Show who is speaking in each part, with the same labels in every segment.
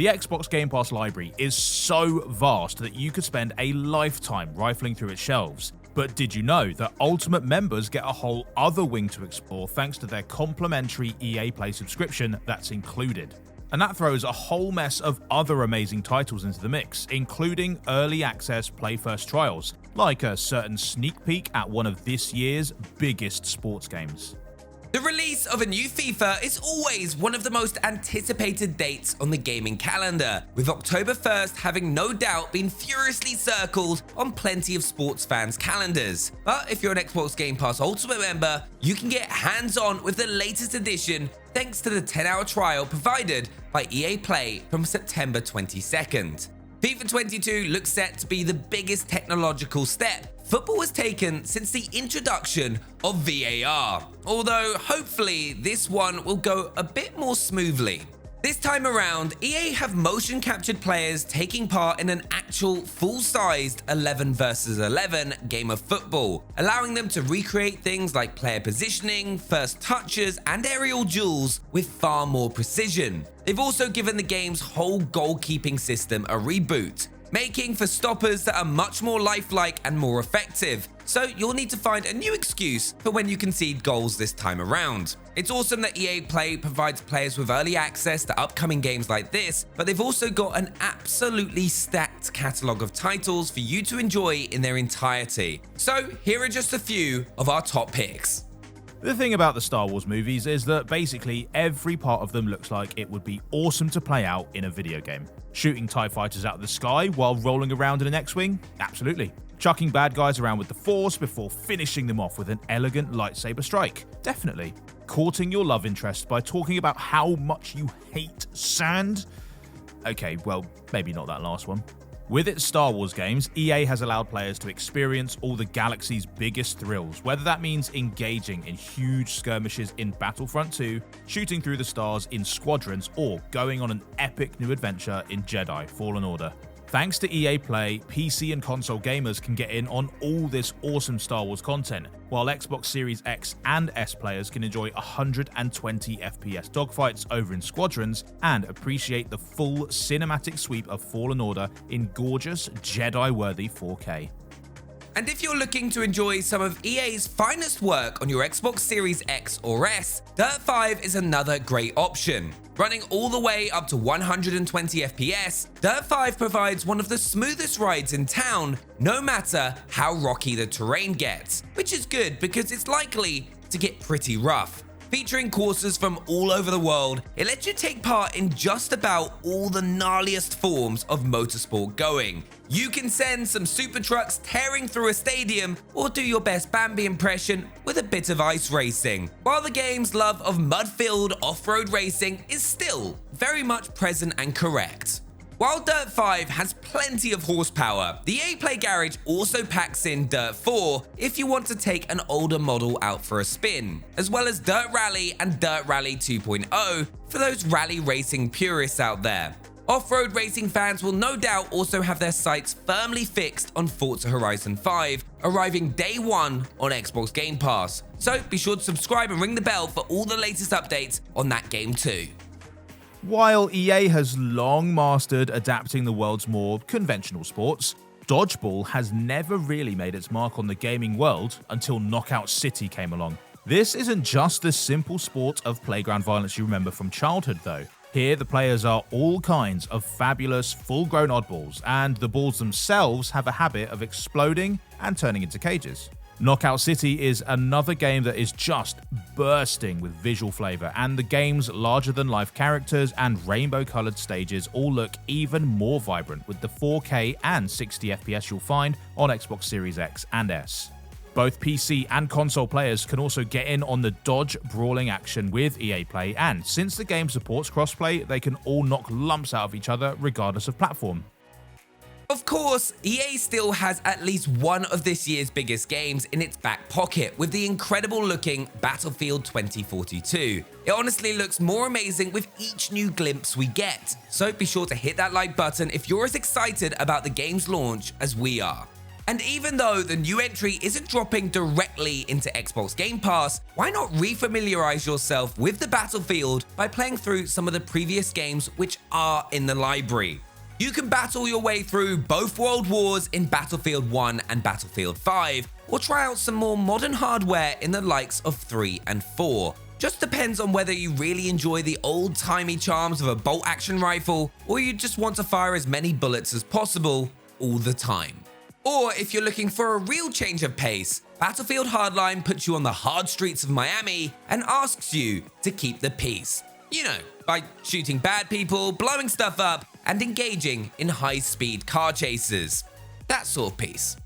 Speaker 1: The Xbox Game Pass library is so vast that you could spend a lifetime rifling through its shelves. But did you know that Ultimate members get a whole other wing to explore thanks to their complimentary EA Play subscription that's included? And that throws a whole mess of other amazing titles into the mix, including early access play first trials, like a certain sneak peek at one of this year's biggest sports games.
Speaker 2: The release of a new FIFA is always one of the most anticipated dates on the gaming calendar, with October 1st having no doubt been furiously circled on plenty of sports fans' calendars. But if you're an Xbox Game Pass Ultimate member, you can get hands-on with the latest edition thanks to the 10-hour trial provided by EA Play from September 22nd. FIFA 22 looks set to be the biggest technological step football has taken since the introduction of VAR, although hopefully this one will go a bit more smoothly. This time around, EA have motion captured players taking part in an actual full-sized 11 versus 11 game of football, allowing them to recreate things like player positioning, first touches, and aerial duels with far more precision. They've also given the game's whole goalkeeping system a reboot, making for stoppers that are much more lifelike and more effective, so you'll need to find a new excuse for when you concede goals this time around. It's awesome that EA Play provides players with early access to upcoming games like this, but they've also got an absolutely stacked catalogue of titles for you to enjoy in their entirety. So here are just a few of our top picks.
Speaker 1: The thing about the Star Wars movies is that basically every part of them looks like it would be awesome to play out in a video game. Shooting TIE fighters out of the sky while rolling around in an X-Wing? Absolutely. Chucking bad guys around with the Force before finishing them off with an elegant lightsaber strike? Definitely. Courting your love interest by talking about how much you hate sand? Okay, well, maybe not that last one. With its Star Wars games, EA has allowed players to experience all the galaxy's biggest thrills, whether that means engaging in huge skirmishes in Battlefront 2, shooting through the stars in Squadrons, or going on an epic new adventure in Jedi Fallen Order. Thanks to EA Play, PC and console gamers can get in on all this awesome Star Wars content, while Xbox Series X and S players can enjoy 120 FPS dogfights over in Squadrons and appreciate the full cinematic sweep of Fallen Order in gorgeous, Jedi-worthy 4K.
Speaker 2: And if you're looking to enjoy some of EA's finest work on your Xbox Series X or S, Dirt 5 is another great option. Running all the way up to 120 FPS, Dirt 5 provides one of the smoothest rides in town, no matter how rocky the terrain gets, which is good because it's likely to get pretty rough. Featuring courses from all over the world, it lets you take part in just about all the gnarliest forms of motorsport going. You can send some super trucks tearing through a stadium, or do your best Bambi impression with a bit of ice racing, while the game's love of mud-filled off-road racing is still very much present and correct. While Dirt 5 has plenty of horsepower, the EA Play Garage also packs in Dirt 4 if you want to take an older model out for a spin, as well as Dirt Rally and Dirt Rally 2.0 for those rally racing purists out there. Off-road racing fans will no doubt also have their sights firmly fixed on Forza Horizon 5, arriving day one on Xbox Game Pass, so be sure to subscribe and ring the bell for all the latest updates on that game too.
Speaker 1: While EA has long mastered adapting the world's more conventional sports, dodgeball has never really made its mark on the gaming world until Knockout City came along. This isn't just the simple sport of playground violence you remember from childhood though. Here the players are all kinds of fabulous full-grown oddballs, and the balls themselves have a habit of exploding and turning into cages. Knockout City is another game that is just bursting with visual flavor, and the game's larger-than-life characters and rainbow-colored stages all look even more vibrant with the 4K and 60 FPS you'll find on Xbox Series X and S. Both PC and console players can also get in on the dodge brawling action with EA Play, and since the game supports crossplay, they can all knock lumps out of each other regardless of platform.
Speaker 2: Of course, EA still has at least one of this year's biggest games in its back pocket with the incredible looking Battlefield 2042. It honestly looks more amazing with each new glimpse we get, so be sure to hit that like button if you're as excited about the game's launch as we are. And even though the new entry isn't dropping directly into Xbox Game Pass, why not refamiliarize yourself with the Battlefield by playing through some of the previous games which are in the library? You can battle your way through both World Wars in Battlefield 1 and Battlefield 5, or try out some more modern hardware in the likes of 3 and 4. Just depends on whether you really enjoy the old-timey charms of a bolt-action rifle, or you just want to fire as many bullets as possible all the time. Or if you're looking for a real change of pace, Battlefield Hardline puts you on the hard streets of Miami and asks you to keep the peace. You know, by shooting bad people, blowing stuff up, and engaging in high-speed car chases. That sort of peace.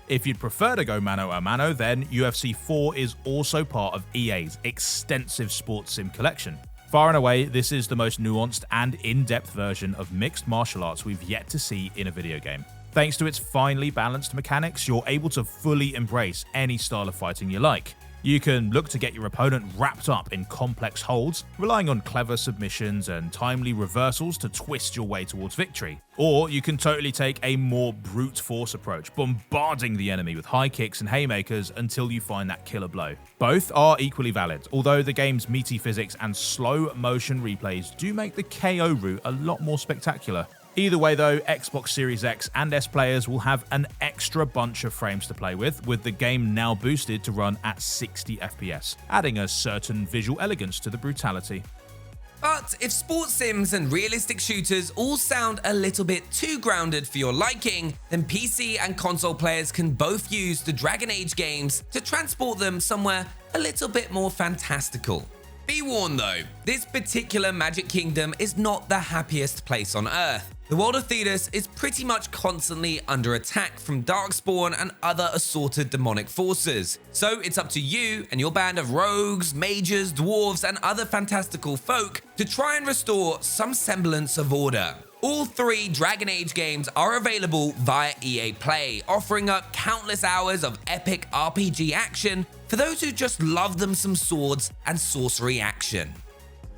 Speaker 1: If you'd prefer to go mano a mano, then UFC 4 is also part of EA's extensive sports sim collection. Far and away, this is the most nuanced and in-depth version of mixed martial arts we've yet to see in a video game. Thanks to its finely balanced mechanics, you're able to fully embrace any style of fighting you like. You can look to get your opponent wrapped up in complex holds, relying on clever submissions and timely reversals to twist your way towards victory. Or you can totally take a more brute force approach, bombarding the enemy with high kicks and haymakers until you find that killer blow. Both are equally valid, although the game's meaty physics and slow motion replays do make the KO route a lot more spectacular. Either way though, Xbox Series X and S players will have an extra bunch of frames to play with the game now boosted to run at 60 FPS, adding a certain visual elegance to the brutality.
Speaker 2: But if sports sims and realistic shooters all sound a little bit too grounded for your liking, then PC and console players can both use the Dragon Age games to transport them somewhere a little bit more fantastical. Be warned though, this particular Magic Kingdom is not the happiest place on Earth. The world of Thedas is pretty much constantly under attack from Darkspawn and other assorted demonic forces. So it's up to you and your band of rogues, mages, dwarves, and other fantastical folk to try and restore some semblance of order. All 3 Dragon Age games are available via EA Play, offering up countless hours of epic RPG action for those who just love them some swords and sorcery action.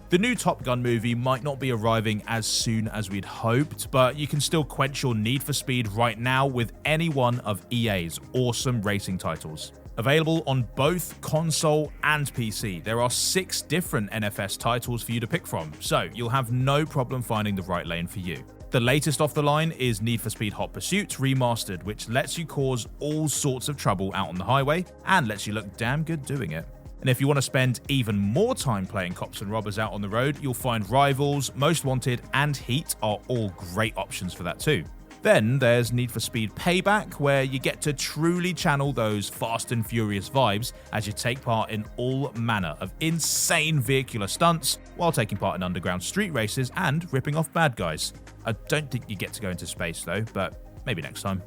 Speaker 1: The new Top Gun movie might not be arriving as soon as we'd hoped, but you can still quench your need for speed right now with any one of EA's awesome racing titles. Available on both console and PC, there are 6 different NFS titles for you to pick from, so you'll have no problem finding the right lane for you. The latest off the line is Need for Speed Hot Pursuit Remastered, which lets you cause all sorts of trouble out on the highway and lets you look damn good doing it. And if you want to spend even more time playing cops and robbers out on the road, you'll find Rivals, Most Wanted, and Heat are all great options for that too. Then there's Need for Speed Payback, where you get to truly channel those Fast and Furious vibes as you take part in all manner of insane vehicular stunts while taking part in underground street races and ripping off bad guys. I don't think you get to go into space though, but maybe next time.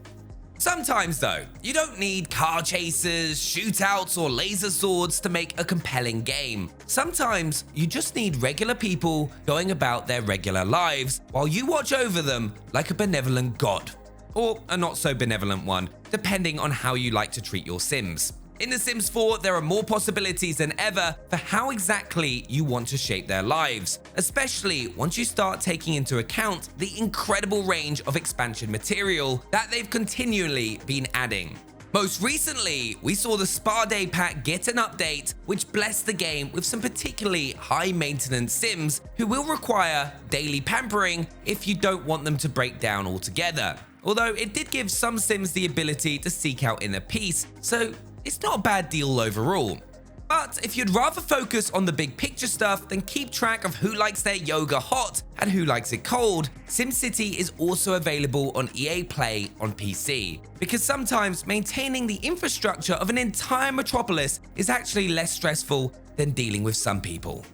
Speaker 2: Sometimes though, you don't need car chases, shootouts, or laser swords to make a compelling game. Sometimes you just need regular people going about their regular lives while you watch over them like a benevolent god. Or a not so benevolent one, depending on how you like to treat your Sims. In The Sims 4, there are more possibilities than ever for how exactly you want to shape their lives, especially once you start taking into account the incredible range of expansion material that they've continually been adding. Most recently, we saw the Spa Day pack get an update which blessed the game with some particularly high maintenance Sims who will require daily pampering if you don't want them to break down altogether. Although it did give some Sims the ability to seek out inner peace, so it's not a bad deal overall. But if you'd rather focus on the big picture stuff than keep track of who likes their yoga hot and who likes it cold, SimCity is also available on EA Play on PC. Because sometimes maintaining the infrastructure of an entire metropolis is actually less stressful than dealing with some people.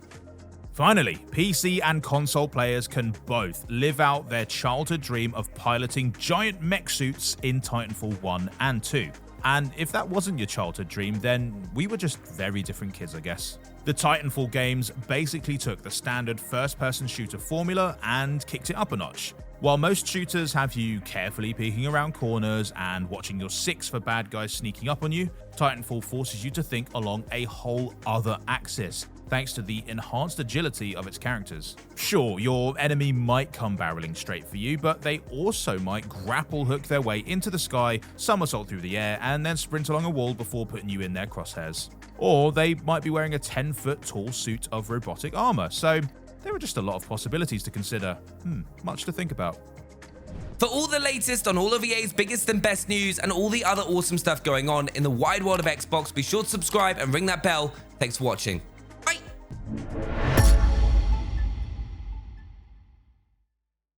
Speaker 1: Finally, PC and console players can both live out their childhood dream of piloting giant mech suits in Titanfall 1 and 2. And if that wasn't your childhood dream, then we were just very different kids, I guess. The Titanfall games basically took the standard first-person shooter formula and kicked it up a notch. While most shooters have you carefully peeking around corners and watching your six for bad guys sneaking up on you, Titanfall forces you to think along a whole other axis, thanks to the enhanced agility of its characters. Sure, your enemy might come barreling straight for you, but they also might grapple hook their way into the sky, somersault through the air, and then sprint along a wall before putting you in their crosshairs. Or they might be wearing a 10-foot tall suit of robotic armor, so there are just a lot of possibilities to consider. Much to think about.
Speaker 2: For all the latest on all of EA's biggest and best news and all the other awesome stuff going on in the wide world of Xbox, be sure to subscribe and ring that bell. Thanks for watching. Bye!